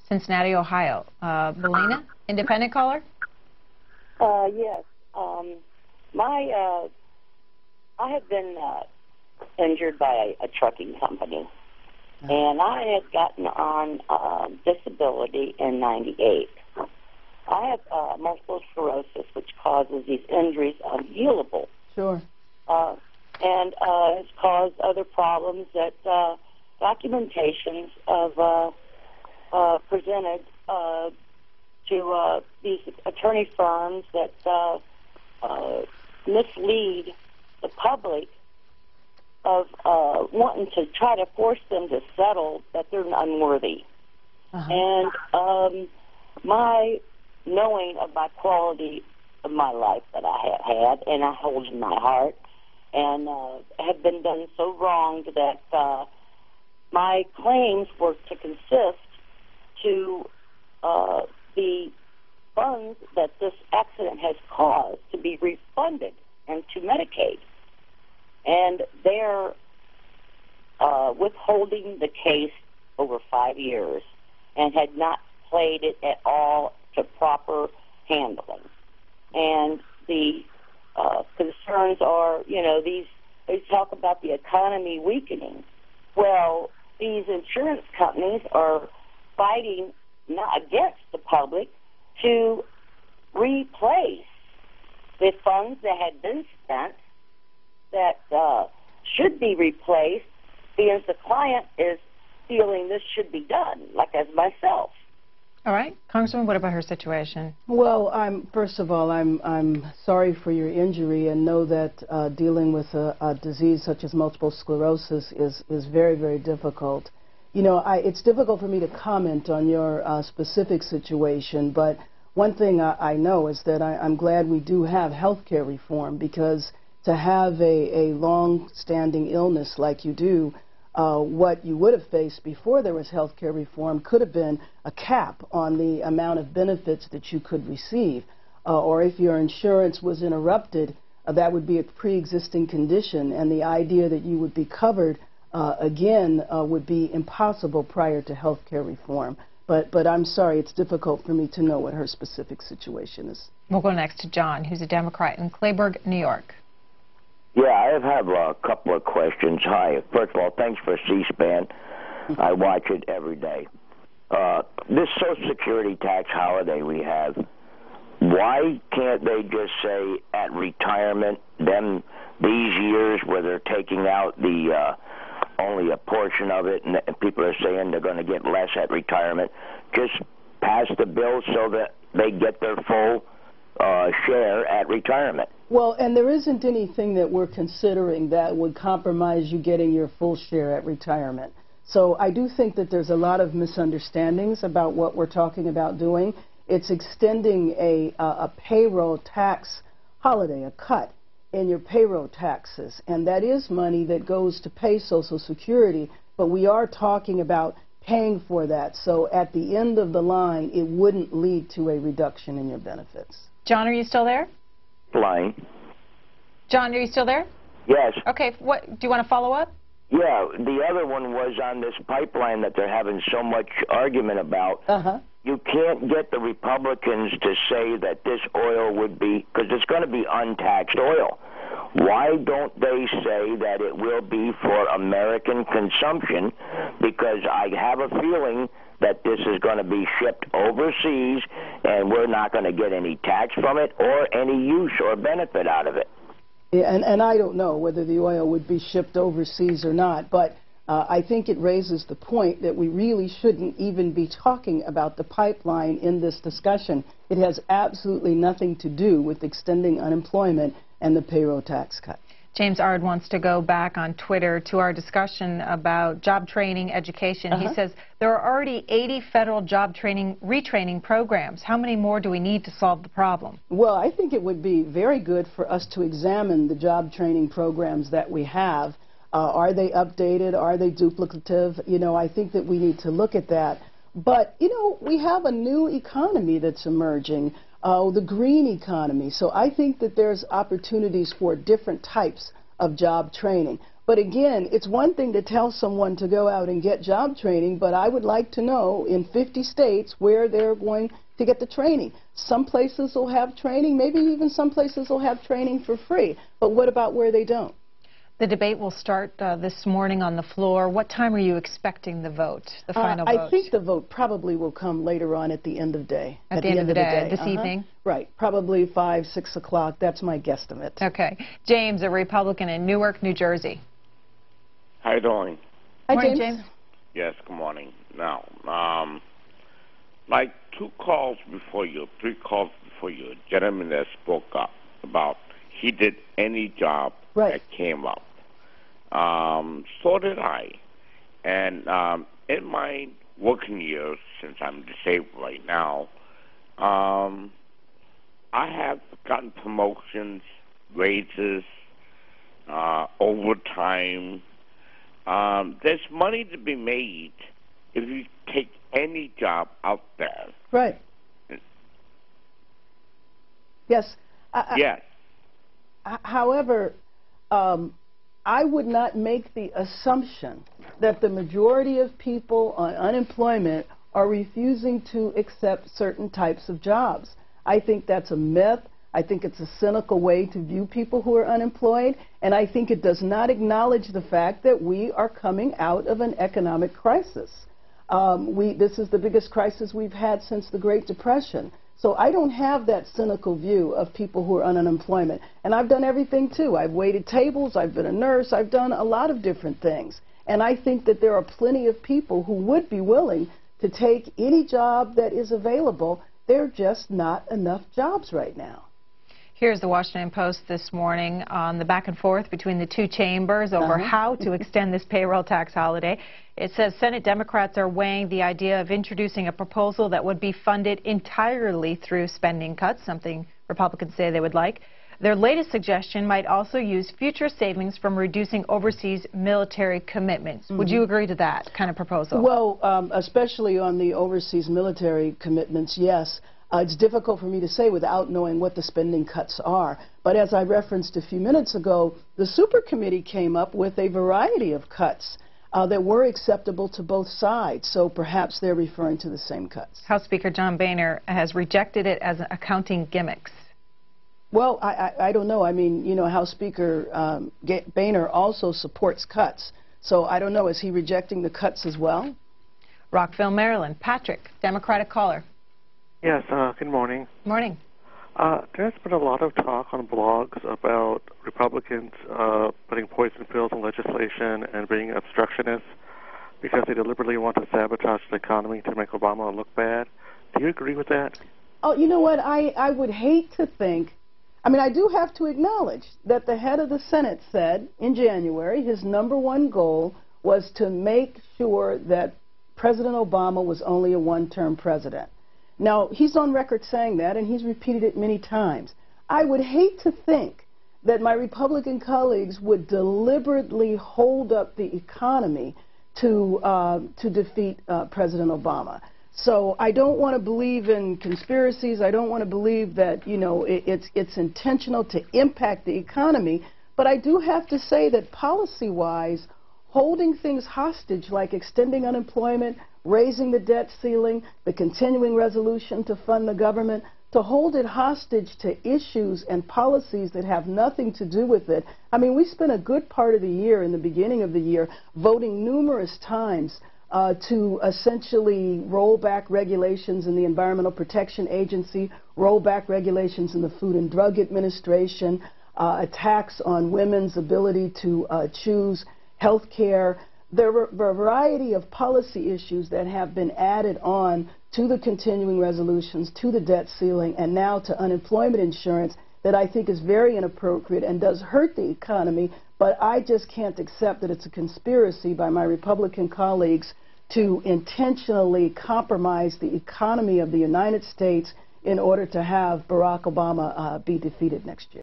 Cincinnati, Ohio. Belina, independent caller? Yes. I had been injured by a trucking company, and I had gotten on disability in '98. I have multiple sclerosis, which causes these injuries unhealable. Sure. And has caused other problems that documentations of presented to these attorney firms that mislead the public of wanting to try to force them to settle that they're unworthy. And my knowing of my quality of my life that I have had and I hold in my heart and have been done so wrong that my claims were to consist to the funds that this accident has caused to be refunded and to Medicaid. And they're withholding the case over 5 years and had not played it at all to proper handling. And the concerns are, they talk about the economy weakening. Well, these insurance companies are fighting not against the public to replace the funds that had been spent that should be replaced because the client is feeling this should be done, like as myself. All right. Congresswoman, what about her situation? Well, first of all, I'm sorry for your injury and know that dealing with a disease such as multiple sclerosis is very, very difficult. It's difficult for me to comment on your specific situation, but one thing I know is that I'm glad we do have health care reform, because to have a long-standing illness like you do, what you would have faced before there was health care reform could have been a cap on the amount of benefits that you could receive. Or if your insurance was interrupted, that would be a pre-existing condition, and the idea that you would be covered again would be impossible prior to health care reform. But I'm sorry, it's difficult for me to know what her specific situation is. We'll go next to John, who's a Democrat in Clayburgh, New York. Yeah, I have a couple of questions. Hi. First of all, thanks for C-SPAN. I watch it every day. This Social Security tax holiday we have, why can't they just say at retirement, these years where they're taking out the only a portion of it, and people are saying they're going to get less at retirement, just pass the bill so that they get their full share at retirement? Well, and there isn't anything that we're considering that would compromise you getting your full share at retirement. So I do think that there's a lot of misunderstandings about what we're talking about doing. It's extending a payroll tax holiday, a cut in your payroll taxes, and that is money that goes to pay Social Security, but we are talking about paying for that. So at the end of the line, it wouldn't lead to a reduction in your benefits. John, are you still there? Flying. John, are you still there? Yes. Okay, what do you want to follow up? Yeah, the other one was on this pipeline that they're having so much argument about. You can't get the Republicans to say that this oil would be, because it's going to be untaxed oil. Why don't they say that it will be for American consumption? Because I have a feeling that this is going to be shipped overseas, and we're not going to get any tax from it or any use or benefit out of it. Yeah, and I don't know whether the oil would be shipped overseas or not, but I think it raises the point that we really shouldn't even be talking about the pipeline in this discussion. It has absolutely nothing to do with extending unemployment and the payroll tax cut. James Ard wants to go back on Twitter to our discussion about job training, education. He says there are already 80 federal job training, retraining programs. How many more do we need to solve the problem? Well, I think it would be very good for us to examine the job training programs that we have. Are they updated? Are they duplicative? I think that we need to look at that. But, we have a new economy that's emerging. The green economy. So I think that there's opportunities for different types of job training. But again, it's one thing to tell someone to go out and get job training, but I would like to know in 50 states where they're going to get the training. Some places will have training, maybe even some places will have training for free. But what about where they don't? The debate will start this morning on the floor. What time are you expecting the vote, the final vote? I think the vote probably will come later on at the end of the day. At the end of the day, this evening? Right, probably 5, 6 o'clock. That's my guesstimate. Okay. James, a Republican in Newark, New Jersey. How you doing? Hi, Morning, James. Yes, good morning. Now, like 2 calls before you, 3 calls before you, a gentleman that spoke up about he did any job that came up. So did I. And in my working years, since I'm disabled right now, I have gotten promotions, raises, overtime. There's money to be made if you take any job out there. Right. Yes. Yes. However, I would not make the assumption that the majority of people on unemployment are refusing to accept certain types of jobs. I think that's a myth. I think it's a cynical way to view people who are unemployed, and I think it does not acknowledge the fact that we are coming out of an economic crisis. This is the biggest crisis we've had since the Great Depression. So I don't have that cynical view of people who are on unemployment. And I've done everything, too. I've waited tables, I've been a nurse, I've done a lot of different things. And I think that there are plenty of people who would be willing to take any job that is available. There are just not enough jobs right now. Here's the Washington Post this morning on the back and forth between the 2 chambers over how to extend this payroll tax holiday. It says Senate Democrats are weighing the idea of introducing a proposal that would be funded entirely through spending cuts, something Republicans say they would like. Their latest suggestion might also use future savings from reducing overseas military commitments. Would you agree to that kind of proposal? Well, especially on the overseas military commitments, yes. It's difficult for me to say without knowing what the spending cuts are. But as I referenced a few minutes ago, the Super Committee came up with a variety of cuts that were acceptable to both sides. So perhaps they're referring to the same cuts. House Speaker John Boehner has rejected it as accounting gimmicks. Well, I don't know. I mean, you know, House Speaker Boehner also supports cuts. So I don't know. Is he rejecting the cuts as well? Rockville, Maryland. Patrick, Democratic caller. Yes, good morning. Morning. There's been a lot of talk on blogs about Republicans putting poison pills in legislation and being obstructionists because they deliberately want to sabotage the economy to make Obama look bad. Do you agree with that? Oh, you know what? I would hate to think, I mean, I do have to acknowledge that the head of the Senate said in January his #1 goal was to make sure that President Obama was only a one-term president. Now, he's on record saying that, and he's repeated it many times. I would hate to think that my Republican colleagues would deliberately hold up the economy to defeat President Obama. So I don't want to believe in conspiracies. I don't want to believe that, you know, it's intentional to impact the economy. But I do have to say that policy-wise, holding things hostage like extending unemployment, raising the debt ceiling, the continuing resolution to fund the government, to hold it hostage to issues and policies that have nothing to do with it. I mean, we spent a good part of the year, in the beginning of the year, voting numerous times to essentially roll back regulations in the Environmental Protection Agency, roll back regulations in the Food and Drug Administration, attacks on women's ability to choose health care. There were a variety of policy issues that have been added on to the continuing resolutions, to the debt ceiling, and now to unemployment insurance that I think is very inappropriate and does hurt the economy. But I just can't accept that it's a conspiracy by my Republican colleagues to intentionally compromise the economy of the United States in order to have Barack Obama be defeated next year.